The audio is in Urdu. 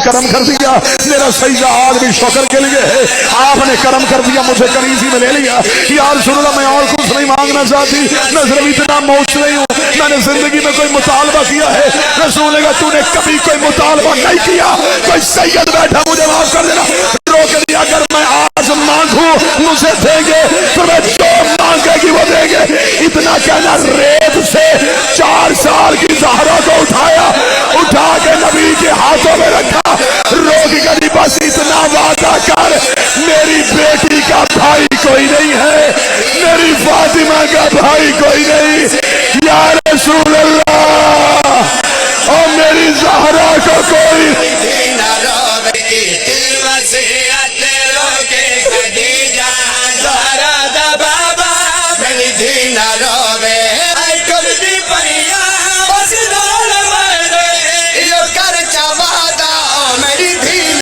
کرم کر دیا، میرا سجدہ آدمی شکر کے لیے ہے، آپ نے کرم کر دیا، مجھے کنیزی میں لے لیا۔ یا رسول اللہ میں اور کچھ نہیں مانگنا چاہتی، میں صرف اتنا موچ رہی ہوں، میں نے زندگی میں کوئی مطالبہ کیا ہے؟ رسول نے کہا تو نے کبھی کوئی مطالبہ نہیں کیا، کوئی سید بیٹھا مجھے معاف کر دینا۔ روک دیا، اگر میں آج مانگوں مجھے دیں گے، تو میں جو مانگے گی وہ دیں گے۔ اتنا کہنا، ریت سے 4 سال کی زہرا کو اٹھایا، اٹھا کے نبی کے ہاتھوں میں رکھا، روک کر بس اتنا وعدہ کر، میری بیٹی کا بھائی کوئی نہیں ہے، میری فاطمہ کا بھائی کوئی نہیں، یا رسول اللہ، اور میری زہرا کو کوئی